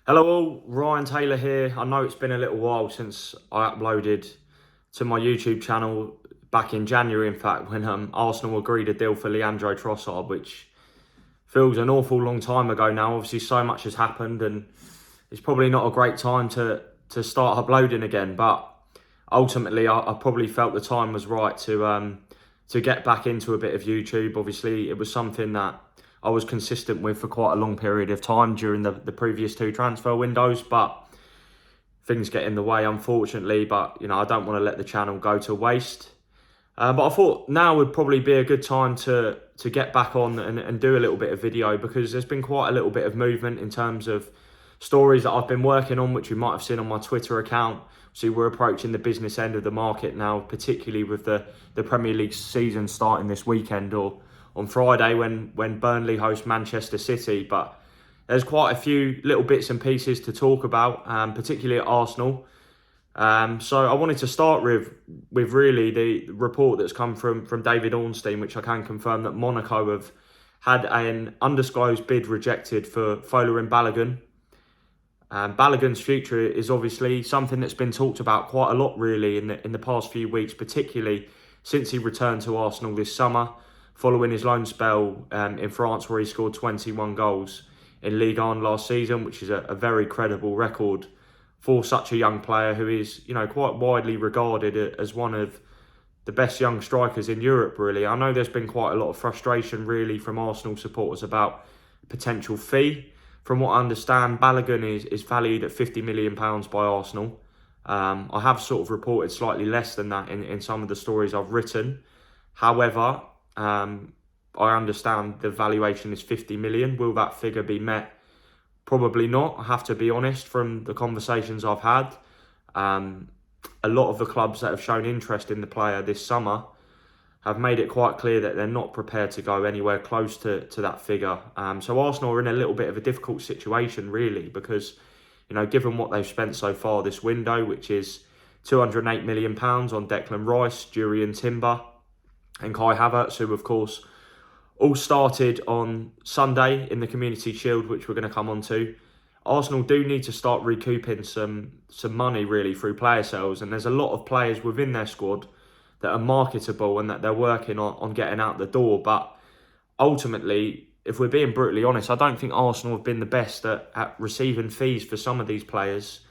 Hello all, Ryan Taylor here. I know it's been a little while since I uploaded to my YouTube channel back in January, in fact, when Arsenal agreed a deal for Leandro Trossard, which feels an awful long time ago now. Obviously, so much has happened and it's probably not a great time to start uploading again, but ultimately I probably felt the time was right to get back into a bit of YouTube. Obviously, it was something that I was consistent with for quite a long period of time during the previous two transfer windows, but things get in the way, unfortunately. But, I don't want to let the channel go to waste. But I thought now would probably be a good time to get back on and do a little bit of video, because there's been quite a little bit of movement in terms of stories that I've been working on, which you might have seen on my Twitter account. So we're approaching the business end of the market now, particularly with the Premier League season starting this weekend, or on Friday when Burnley host Manchester City. But there's quite a few little bits and pieces to talk about, particularly at Arsenal. So I wanted to start with really the report that's come from David Ornstein, which I can confirm that Monaco have had an undisclosed bid rejected for Folarin Balogun. Balogun's future is obviously something that's been talked about quite a lot, really, in the past few weeks, particularly since he returned to Arsenal this summer, following his loan spell in France, where he scored 21 goals in Ligue 1 last season, which is a very credible record for such a young player who is, quite widely regarded as one of the best young strikers in Europe, really. I know there's been quite a lot of frustration, really, from Arsenal supporters about potential fee. From what I understand, Balogun is valued at £50 million by Arsenal. I have sort of reported slightly less than that in some of the stories I've written. However, I understand the valuation is 50 million. Will that figure be met? Probably not. I have to be honest, from the conversations I've had. A lot of the clubs that have shown interest in the player this summer have made it quite clear that they're not prepared to go anywhere close to that figure. So Arsenal are in a little bit of a difficult situation, really, because, given what they've spent so far this window, which is £208 million on Declan Rice, Jurriën Timber and Kai Havertz, who, of course, all started on Sunday in the Community Shield, which we're going to come on to. Arsenal do need to start recouping some money, really, through player sales. And there's a lot of players within their squad that are marketable and that they're working on getting out the door. But ultimately, if we're being brutally honest, I don't think Arsenal have been the best at receiving fees for some of these players,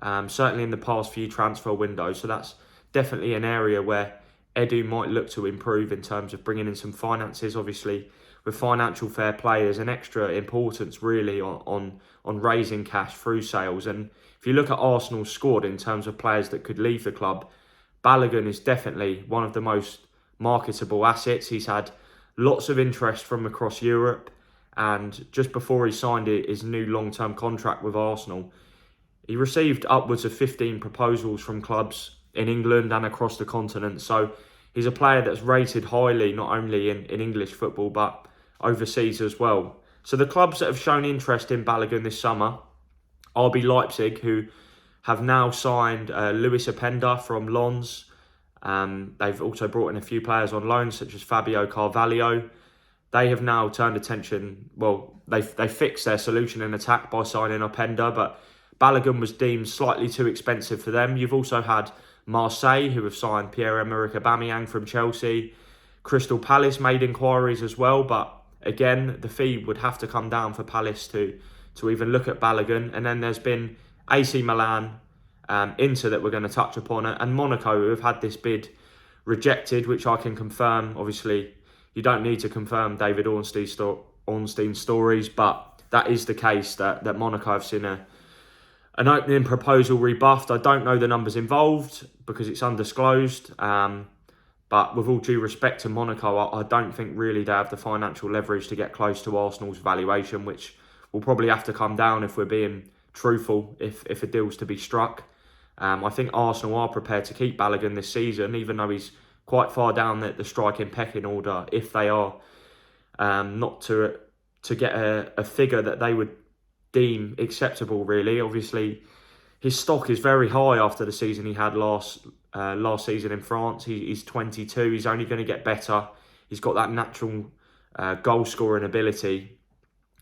certainly in the past few transfer windows. So that's definitely an area where Edu might look to improve in terms of bringing in some finances. Obviously, with financial fair play, there's an extra importance, really, on raising cash through sales. And if you look at Arsenal's squad in terms of players that could leave the club, Balogun is definitely one of the most marketable assets. He's had lots of interest from across Europe, and just before he signed his new long-term contract with Arsenal, he received upwards of 15 proposals from clubs in England and across the continent. So he's a player that's rated highly, not only in English football, but overseas as well. So the clubs that have shown interest in Balogun this summer, RB Leipzig, who have now signed Luis Openda from Lens. They've also brought in a few players on loan, such as Fabio Carvalho. They have now turned attention, they fixed their solution in attack by signing Openda, but Balogun was deemed slightly too expensive for them. You've also had Marseille, who have signed Pierre-Emerick Aubameyang from Chelsea. Crystal Palace made inquiries as well, but again, the fee would have to come down for Palace to even look at Balogun. And then there's been AC Milan, Inter, that we're going to touch upon, and Monaco, who have had this bid rejected, which I can confirm. Obviously, you don't need to confirm David Ornstein's stories, but that is the case, that Monaco have seen an opening proposal rebuffed. I don't know the numbers involved because it's undisclosed. But with all due respect to Monaco, I don't think really they have the financial leverage to get close to Arsenal's valuation, which will probably have to come down if we're being truthful, if a deal's to be struck. I think Arsenal are prepared to keep Balogun this season, even though he's quite far down the striking pecking order, if they are not to get a figure that they would deem acceptable, really. Obviously, his stock is very high after the season he had last season in France. He's 22. He's only going to get better. He's got that natural goal scoring ability.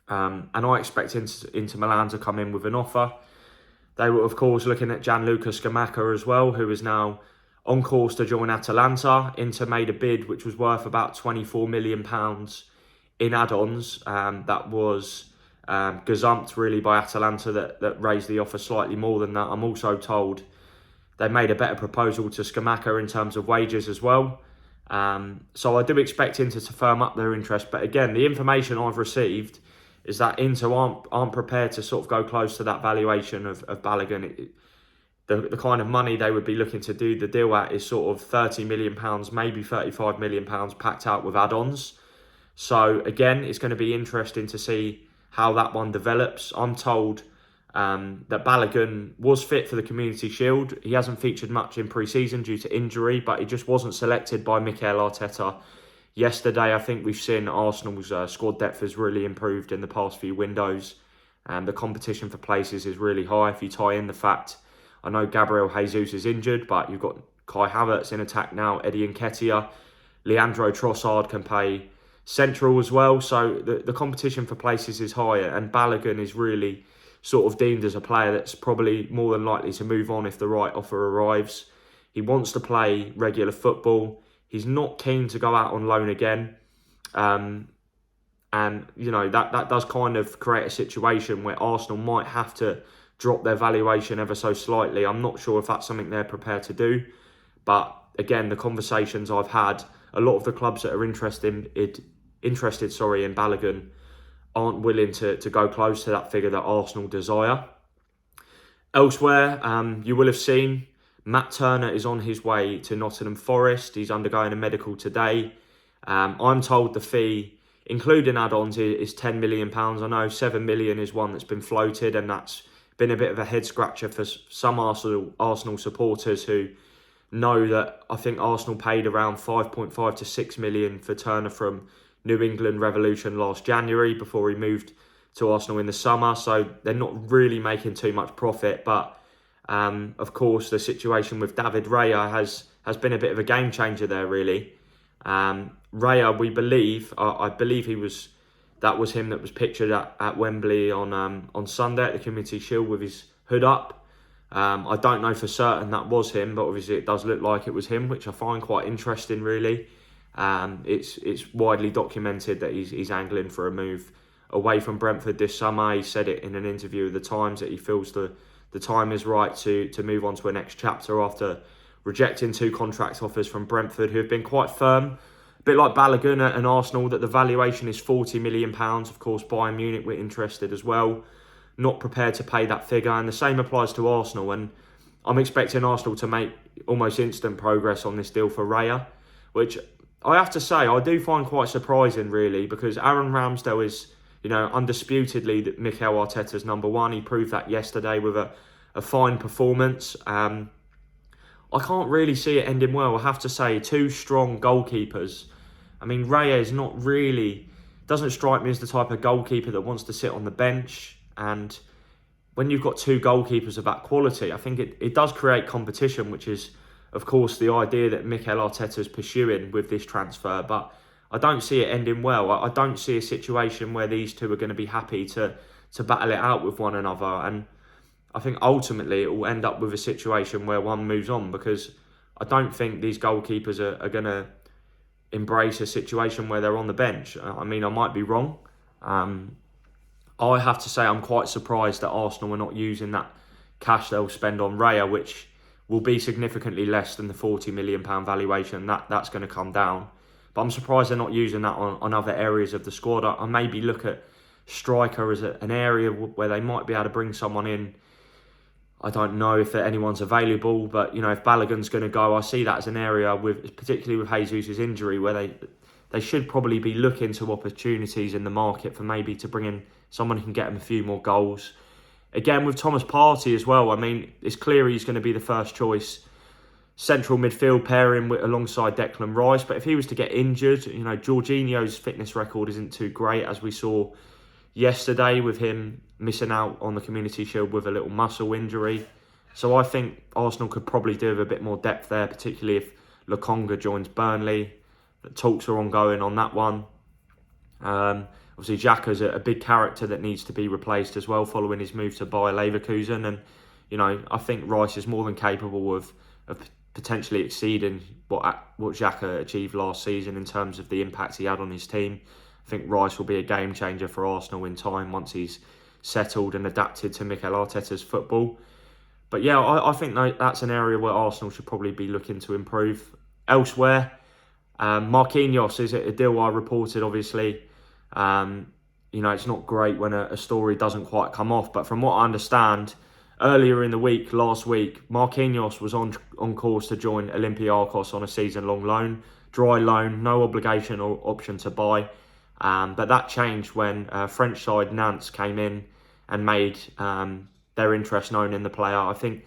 And I expect Inter Milan to come in with an offer. They were, of course, looking at Gianluca Scamacca as well, who is now on course to join Atalanta. Inter made a bid which was worth about £24 million in add-ons. That was gazumped really by Atalanta that raised the offer slightly more than that. I'm also told they made a better proposal to Scamacca in terms of wages as well. So I do expect Inter to firm up their interest. But again, the information I've received is that Inter aren't prepared to sort of go close to that valuation of Balogun. The kind of money they would be looking to do the deal at is sort of £30 million, maybe £35 million packed out with add-ons. So again, it's going to be interesting to see how that one develops. I'm told that Balogun was fit for the Community Shield. He hasn't featured much in pre-season due to injury, but he just wasn't selected by Mikel Arteta yesterday. I think we've seen Arsenal's squad depth has really improved in the past few windows, and the competition for places is really high. If you tie in the fact, I know Gabriel Jesus is injured, but you've got Kai Havertz in attack now, Eddie Nketiah, Leandro Trossard can play central as well. So the competition for places is higher, and Balogun is really sort of deemed as a player that's probably more than likely to move on if the right offer arrives. He wants to play regular football. He's not keen to go out on loan again. And, you know, that does kind of create a situation where Arsenal might have to drop their valuation ever so slightly. I'm not sure if that's something they're prepared to do. But again, the conversations I've had, a lot of the clubs that are interested in Balogun aren't willing to go close to that figure that Arsenal desire. Elsewhere, you will have seen Matt Turner is on his way to Nottingham Forest. He's undergoing a medical today. I'm told the fee, including add-ons, is £10 million. I know £7 million is one that's been floated, and that's been a bit of a head-scratcher for some Arsenal supporters who know that I think Arsenal paid around 5.5 to 6 million for Turner from New England Revolution last January before he moved to Arsenal in the summer. So they're not really making too much profit, but of course, the situation with David Raya has been a bit of a game changer there, really. Raya, we believe, I believe that was him that was pictured at Wembley on Sunday at the Community Shield with his hood up. I don't know for certain that was him, but obviously it does look like it was him, which I find quite interesting, really. It's widely documented that he's angling for a move away from Brentford this summer. He said it in an interview with The Times that he feels the time is right to move on to a next chapter after rejecting 2 contract offers from Brentford, who have been quite firm. A bit like Balogun and Arsenal, that the valuation is £40 million. Of course, Bayern Munich were interested as well, not prepared to pay that figure. And the same applies to Arsenal. And I'm expecting Arsenal to make almost instant progress on this deal for Raya, which I have to say, I do find quite surprising, really, because Aaron Ramsdale is, you know, undisputedly that Mikel Arteta's number one. He proved that yesterday with a fine performance. I can't really see it ending well. I have to say, 2 strong goalkeepers. I mean, Raya is not really, doesn't strike me as the type of goalkeeper that wants to sit on the bench. And when you've got 2 goalkeepers of that quality, I think it does create competition, which is, of course, the idea that Mikel Arteta is pursuing with this transfer. But I don't see it ending well. I don't see a situation where these 2 are going to be happy to battle it out with one another. And I think ultimately it will end up with a situation where one moves on, because I don't think these goalkeepers are going to embrace a situation where they're on the bench. I mean, I might be wrong. I have to say I'm quite surprised that Arsenal are not using that cash they'll spend on Raya, which will be significantly less than the £40 million valuation. That's going to come down. But I'm surprised they're not using that on other areas of the squad. I maybe look at striker as an area where they might be able to bring someone in. I don't know if anyone's available, but, you know, if Balogun's going to go, I see that as an area, particularly with Jesus' injury, where they should probably be looking to opportunities in the market for maybe to bring in someone who can get them a few more goals. Again, with Thomas Partey as well, I mean, it's clear he's going to be the first choice central midfield pairing alongside Declan Rice. But if he was to get injured, you know, Jorginho's fitness record isn't too great, as we saw yesterday with him missing out on the Community Shield with a little muscle injury. So I think Arsenal could probably do with a bit more depth there, particularly if Lokonga joins Burnley. The talks are ongoing on that one. obviously Xhaka's a big character that needs to be replaced as well following his move to Bayer Leverkusen. And, I think Rice is more than capable of potentially exceeding what Xhaka achieved last season in terms of the impact he had on his team. I think Rice will be a game changer for Arsenal in time once he's settled and adapted to Mikel Arteta's football. But yeah, I think that's an area where Arsenal should probably be looking to improve. Elsewhere, Marquinhos is a deal I reported, obviously. It's not great when a story doesn't quite come off, but from what I understand, earlier in the week, last week, Marquinhos was on course to join Olympiacos on a season-long loan. Dry loan, no obligation or option to buy. But that changed when French side Nantes came in and made their interest known in the player. I think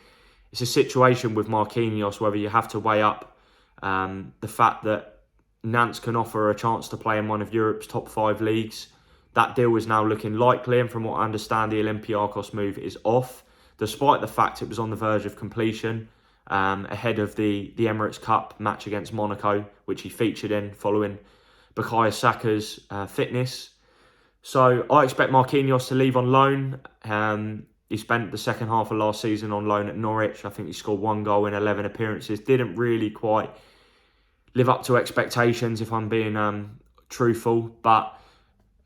it's a situation with Marquinhos whether you have to weigh up the fact that Nantes can offer a chance to play in one of Europe's top 5 leagues. That deal is now looking likely, and from what I understand, the Olympiacos move is off, despite the fact it was on the verge of completion ahead of the Emirates Cup match against Monaco, which he featured in following Bukayo Saka's fitness. So I expect Marquinhos to leave on loan. He spent the second half of last season on loan at Norwich. I think he scored 1 goal in 11 appearances. Didn't really quite live up to expectations, if I'm being truthful. But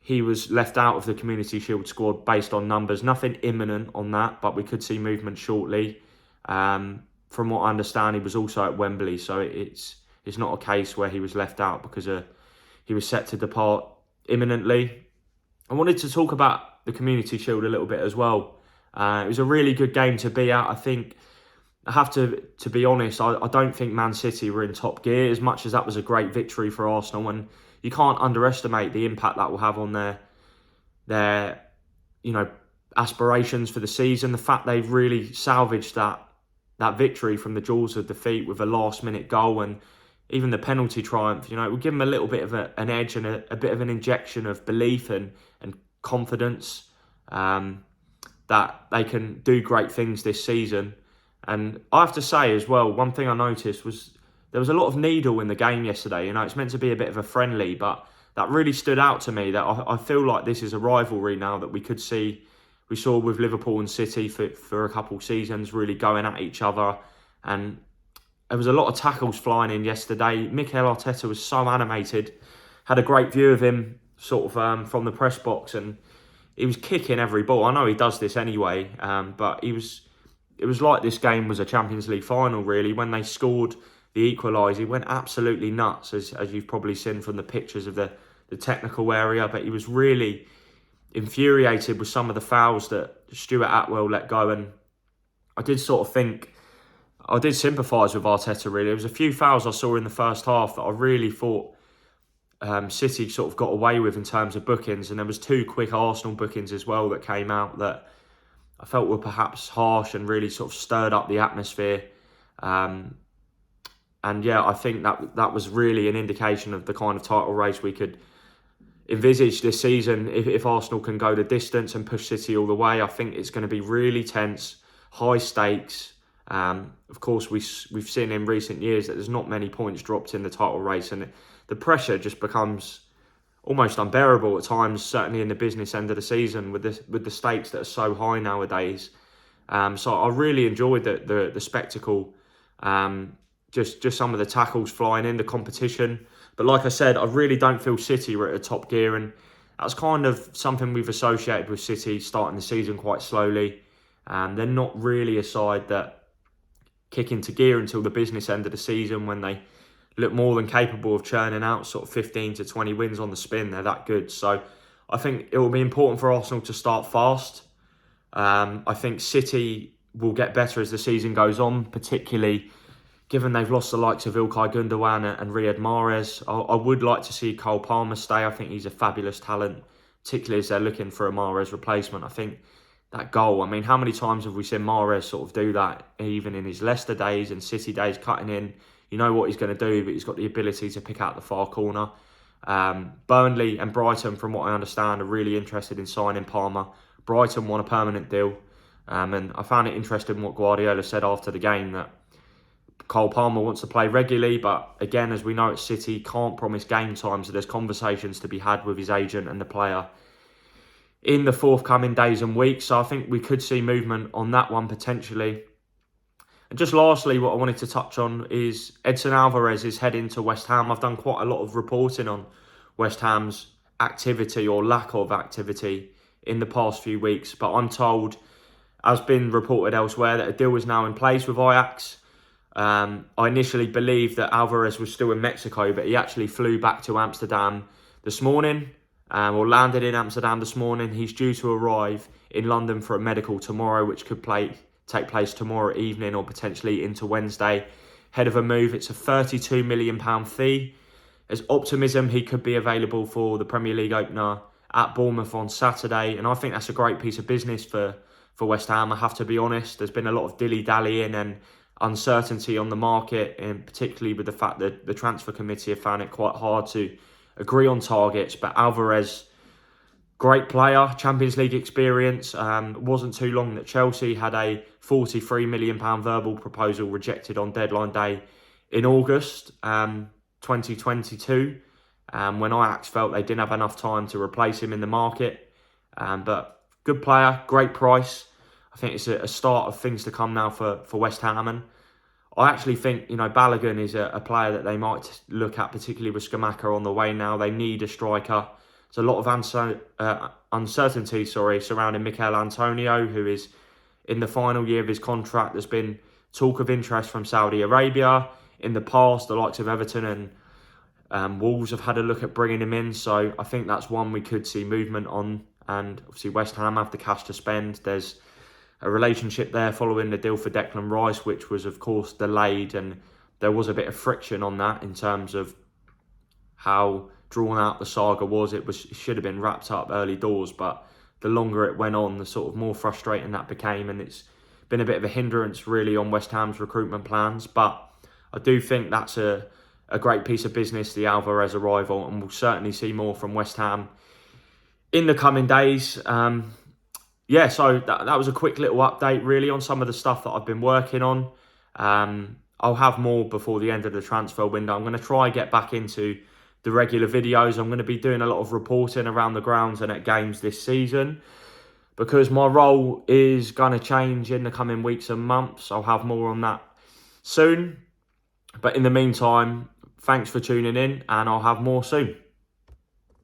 he was left out of the Community Shield squad based on numbers. Nothing imminent on that, but we could see movement shortly. From what I understand, he was also at Wembley. So it's not a case where he was left out because he was set to depart imminently. I wanted to talk about the Community Shield a little bit as well. It was a really good game to be at. I think, I have to be honest, I don't think Man City were in top gear, as much as that was a great victory for Arsenal. And you can't underestimate the impact that will have on their aspirations for the season. The fact they've really salvaged that victory from the jaws of defeat with a last-minute goal, and even the penalty triumph, it will give them a little bit of an edge and a bit of an injection of belief and confidence that they can do great things this season. And I have to say as well, one thing I noticed was there was a lot of needle in the game yesterday. It's meant to be a bit of a friendly, but that really stood out to me, that I feel like this is a rivalry now that we saw with Liverpool and City for a couple seasons, really going at each other. And there was a lot of tackles flying in yesterday. Mikel Arteta was so animated, had a great view of him from the press box, and he was kicking every ball. I know he does this anyway, but it was like this game was a Champions League final, really. When they scored the equaliser, he went absolutely nuts, as you've probably seen from the pictures of the technical area. But he was really infuriated with some of the fouls that Stuart Atwell let go. And I did sympathise with Arteta, really. There was a few fouls I saw in the first half that I really thought City got away with in terms of bookings, and there was 2 quick Arsenal bookings as well that came out that I felt were perhaps harsh and really stirred up the atmosphere. And yeah, I think that was really an indication of the kind of title race we could envisage this season. If Arsenal can go the distance and push City all the way, I think it's going to be really tense, high stakes. Of course, we've seen in recent years that there's not many points dropped in the title race, and the pressure just becomes almost unbearable at times, certainly in the business end of the season with the stakes that are so high nowadays. So I really enjoyed the spectacle, just some of the tackles flying in, the competition. But like I said, I really don't feel City were at a top gear, and that's kind of something we've associated with City starting the season quite slowly. They're not really a side that kick into gear until the business end of the season, when they look more than capable of churning out 15 to 20 wins on the spin. They're that good. So I think it will be important for Arsenal to start fast. I think City will get better as the season goes on, particularly given they've lost the likes of Ilkay Gundogan and Riyad Mahrez. I would like to see Cole Palmer stay. I think he's a fabulous talent, particularly as they're looking for a Mahrez replacement. I think that goal, how many times have we seen Mahrez do that, even in his Leicester days and City days, cutting in? You know what he's going to do, but he's got the ability to pick out the far corner. Burnley and Brighton, from what I understand, are really interested in signing Palmer. Brighton won a permanent deal. And I found it interesting what Guardiola said after the game, that Cole Palmer wants to play regularly, but again, as we know at City, can't promise game time, so there's conversations to be had with his agent and the player in the forthcoming days and weeks. So I think we could see movement on that one potentially. And just lastly, what I wanted to touch on is Edson Alvarez is heading to West Ham. I've done quite a lot of reporting on West Ham's activity or lack of activity in the past few weeks, but I'm told, as been reported elsewhere, that a deal is now in place with Ajax. I initially believed that Alvarez was still in Mexico, but he actually flew back to Amsterdam this morning, or landed in Amsterdam this morning. He's due to arrive in London for a medical tomorrow, which could take place tomorrow evening or potentially into Wednesday. Head of a move, it's a £32 million fee. There's optimism he could be available for the Premier League opener at Bournemouth on Saturday, and I think that's a great piece of business for West Ham. I have to be honest, there's been a lot of dilly-dallying and uncertainty on the market, and particularly with the fact that the transfer committee have found it quite hard to agree on targets. But Alvarez, great player, Champions League experience. Wasn't too long that Chelsea had a £43 million verbal proposal rejected on deadline day in August 2022, when Ajax felt they didn't have enough time to replace him in the market. But good player, great price. I think it's a start of things to come now for West Ham. And I actually think, Balogun is a player that they might look at, particularly with Scamacca on the way now. They need a striker. There's a lot of uncertainty surrounding Mikel Antonio, who is in the final year of his contract. There's been talk of interest from Saudi Arabia. In the past, the likes of Everton and Wolves have had a look at bringing him in. So I think that's one we could see movement on. And obviously West Ham have the cash to spend. There's a relationship there following the deal for Declan Rice, which was, of course, delayed. And there was a bit of friction on that in terms of how drawn out the saga was. It should have been wrapped up early doors, but the longer it went on, the sort of more frustrating that became. And it's been a bit of a hindrance, really, on West Ham's recruitment plans. But I do think that's a great piece of business, the Alvarez arrival, and we'll certainly see more from West Ham in the coming days. So that was a quick little update, really, on some of the stuff that I've been working on. I'll have more before the end of the transfer window. I'm going to try and get back into the regular videos. I'm going to be doing a lot of reporting around the grounds and at games this season, because my role is going to change in the coming weeks and months. I'll have more on that soon. But in the meantime, thanks for tuning in, and I'll have more soon.